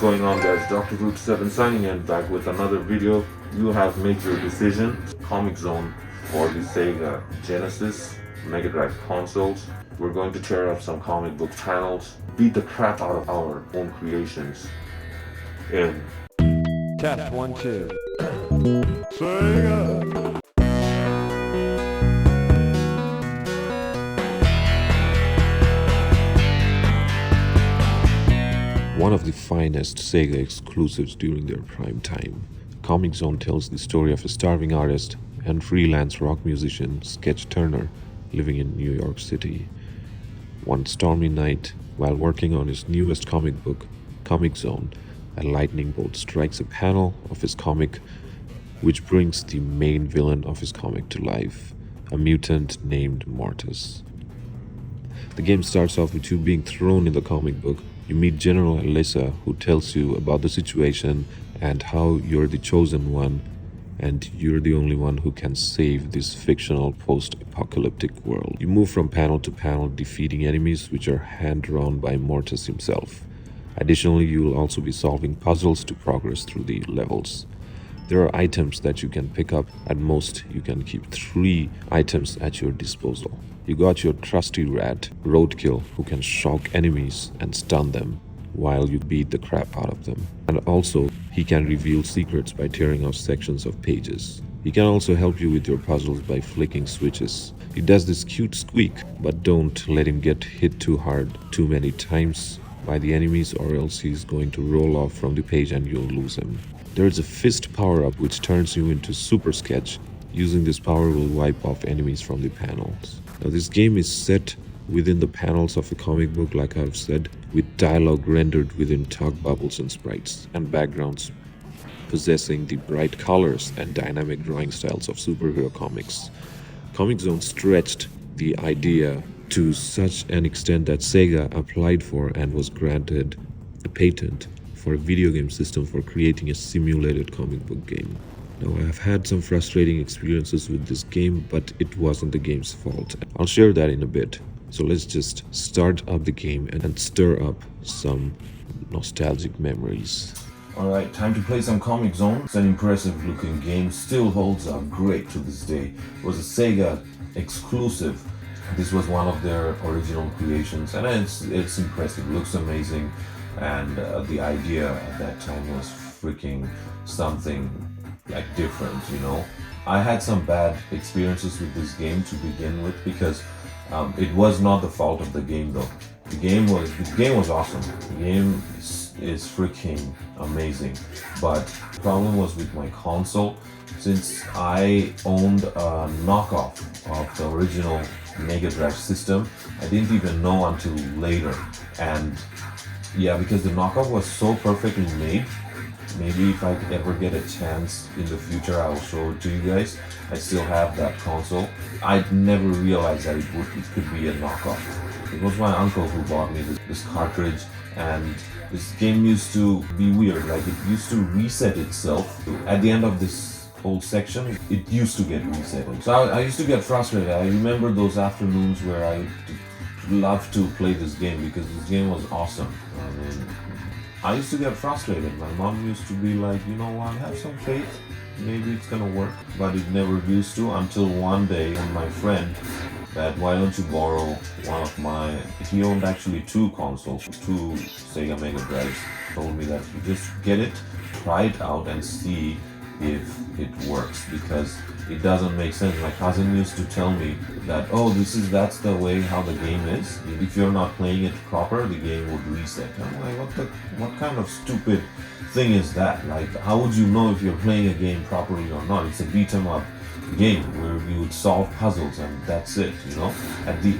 going on, guys? Dr. Root 7 signing in, back with another video. You have made your decision. ComixZone for the Sega Genesis Mega Drive consoles. We're going to tear up some comic book panels, beat the crap out of our own creations in Test 1, 2. Sega! One of the finest Sega exclusives during their prime time, ComixZone tells the story of a starving artist and freelance rock musician, Sketch Turner, living in New York City. One stormy night, while working on his newest comic book, ComixZone, a lightning bolt strikes a panel of his comic, which brings the main villain of his comic to life, a mutant named Mortis. The game starts off with you being thrown in the comic book. You meet General Alyssa, who tells you about the situation and how you're the chosen one, and you're the only one who can save this fictional post-apocalyptic world. You move from panel to panel, defeating enemies which are hand-drawn by Mortis himself. Additionally, you will also be solving puzzles to progress through the levels. There are items that you can pick up. At most, you can keep 3 items at your disposal. You got your trusty rat, Roadkill, who can shock enemies and stun them while you beat the crap out of them. And also, he can reveal secrets by tearing off sections of pages. He can also help you with your puzzles by flicking switches. He does this cute squeak, but don't let him get hit too hard too many times by the enemies, or else he's going to roll off from the page and you'll lose him. There is a fist power-up which turns you into Super Sketch. Using this power will wipe off enemies from the panels. Now, this game is set within the panels of a comic book, like I've said, with dialogue rendered within talk bubbles and sprites, and backgrounds possessing the bright colors and dynamic drawing styles of superhero comics. ComixZone stretched the idea to such an extent that Sega applied for and was granted a patent for a video game system for creating a simulated comic book game. Now, I have had some frustrating experiences with this game, but it wasn't the game's fault. I'll share that in a bit. So let's just start up the game and stir up some nostalgic memories. Alright, time to play some ComixZone. It's an impressive looking game, still holds up great to this day. It was a Sega exclusive. This was one of their original creations, and it's impressive, looks amazing, and the idea at that time was freaking something like different, you know. I had some bad experiences with this game to begin with, because it was not the fault of the game though. The game was awesome. The game is freaking amazing, but the problem was with my console. Since I owned a knockoff of the original Mega Drive system, I didn't even know until later. And yeah, because the knockoff was so perfectly made, maybe if I could ever get a chance in the future, I will show it to you guys. I still have that console. I never realized that it could be a knockoff. It was my uncle who bought me this cartridge, and this game used to be weird. Like, it used to reset itself. At the end of this whole section, it used to get reset. So I used to get frustrated. I remember those afternoons where I loved to play this game, because this game was awesome. I mean, I used to get frustrated. My mom used to be like, you know what, have some faith, maybe it's gonna work. But it never used to, until one day when my friend said, why don't you borrow one of my, he owned actually 2 consoles, 2 Sega Mega Drives, told me that you just get it, try it out and see if it works, because it doesn't make sense. My cousin used to tell me that, oh, that's the way how the game is. If you're not playing it proper, the game would reset. I'm like, what kind of stupid thing is that? Like, how would you know if you're playing a game properly or not? It's a beat 'em up game where you would solve puzzles and that's it, you know.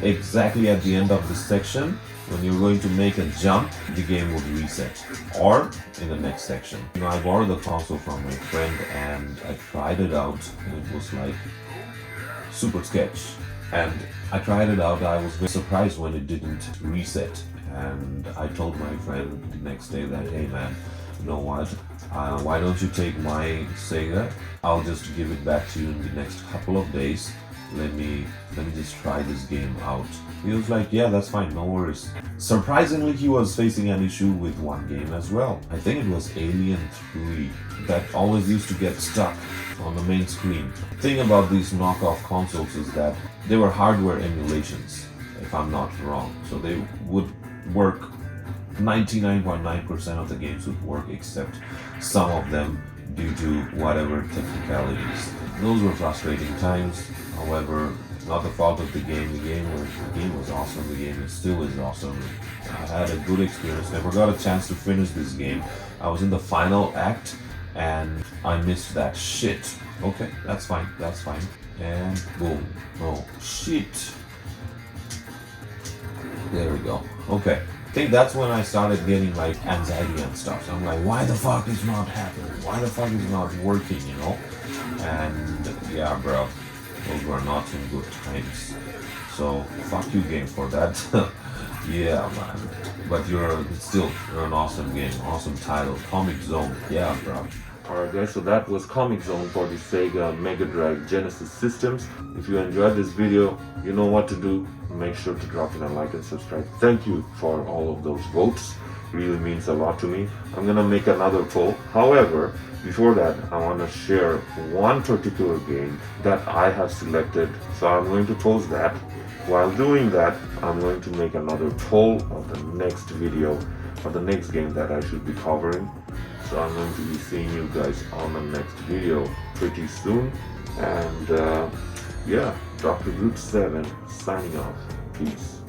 Exactly at the end of the section, when you're going to make a jump, the game would reset, or in the next section. You know, I borrowed the console from my friend and I tried it out, and it was like Super Sketch. And I tried it out. I was very surprised when it didn't reset. and I told my friend the next day that, hey man, you know what? Why don't you take my Sega? I'll just give it back to you in the next couple of days. Let me just try this game out. He was like, yeah, that's fine, no worries. Surprisingly, he was facing an issue with one game as well. I think it was Alien 3 that always used to get stuck on the main screen. The thing about these knockoff consoles is that they were hardware emulations, if I'm not wrong. So they would work, 99.9% of the games would work, except some of them due to whatever technicalities. Those were frustrating times. However, not the fault of the game. The game was awesome. The game still is awesome. I had a good experience. Never got a chance to finish this game. I was in the final act and I missed that shit. Okay, that's fine. That's fine. And boom. Oh shit. There we go. Okay. I think that's when I started getting like anxiety and stuff. So I'm like, why the fuck is not happening? Why the fuck is not working, you know? And yeah, bro, those were not some good times. So fuck you, game, for that. Yeah, man. But you're an awesome game, awesome title. ComixZone. Yeah, bro. Alright guys, so that was ComixZone for the Sega Mega Drive Genesis systems. If you enjoyed this video, you know what to do. Make sure to drop in a like and subscribe. Thank you for all of those votes. Really means a lot to me. I'm gonna make another poll. However, before that, I want to share one particular game that I have selected. So I'm going to post that. While doing that, I'm going to make another poll of the next video or the next game that I should be covering. So I'm going to be seeing you guys on the next video pretty soon. And yeah, Dr. Root 7 signing off. Peace.